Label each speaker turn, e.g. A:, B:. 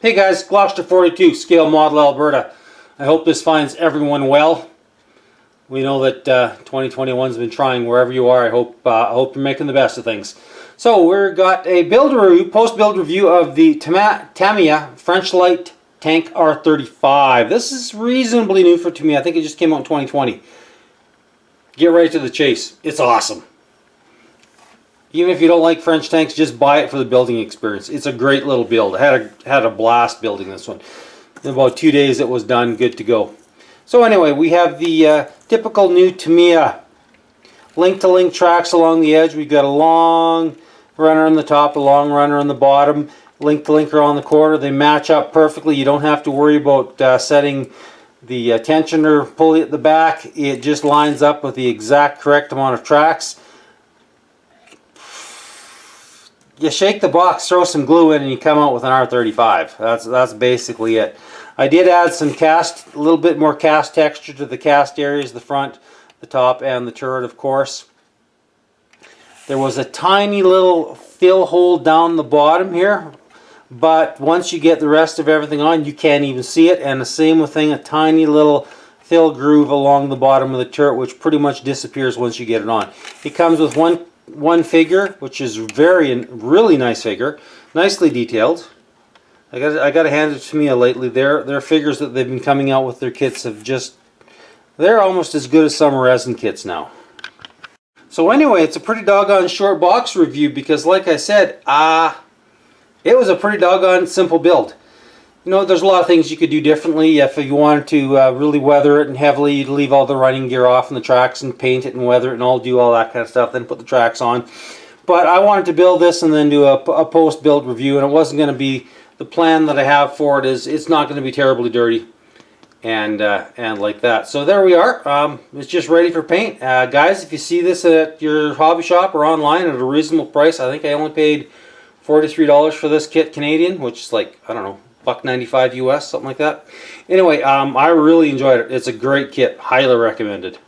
A: Hey guys, Gloucester 42, Scale Model Alberta. I hope this finds everyone well. We know that 2021's been trying wherever you are. I hope you're making the best of things. So we've got a post-build review of the Tamiya French Light Tank R35. This is reasonably new for me. I think it just came out in 2020. Get right to the chase. It's awesome. Even if you don't like French tanks, just buy it for the building experience. It's a great little build. I had a blast building this one. In about 2 days it was done, good to go. So anyway, we have the typical new Tamiya link-to-link tracks along the edge. We've got a long runner on the top, a long runner on the bottom, link-to-link on the corner. They match up perfectly. You don't have to worry about setting the tension or pulley at the back. It just lines up with the exact correct amount of tracks. You shake the box, throw some glue in, and you come out with an R35. That's basically it. I did add some a little bit more cast texture to the cast areas, the front, the top, and the turret, of course. There was a tiny little fill hole down the bottom here, but once you get the rest of everything on, you can't even see it. And the same thing, a tiny little fill groove along the bottom of the turret, which pretty much disappears once you get it on. It comes with one figure, which is really nice figure, nicely detailed. I got to hand it to Tamiya lately. Their figures that they've been coming out with their kits they're almost as good as some resin kits now. So anyway, it's a pretty doggone short box review because, like I said, it was a pretty doggone simple build. You know, there's a lot of things you could do differently. If you wanted to really weather it and heavily, you'd leave all the running gear off in the tracks and paint it and weather it and do all that kind of stuff, then put the tracks on. But I wanted to build this and then do a post-build review, and it wasn't going to be, the plan that I have for it is it's not going to be terribly dirty and like that. So there we are. It's just ready for paint. Guys, if you see this at your hobby shop or online at a reasonable price, I think I only paid $43 for this kit Canadian, which is like, I don't know, $1.95 US, something like that. Anyway, I really enjoyed it. It's a great kit. Highly recommended.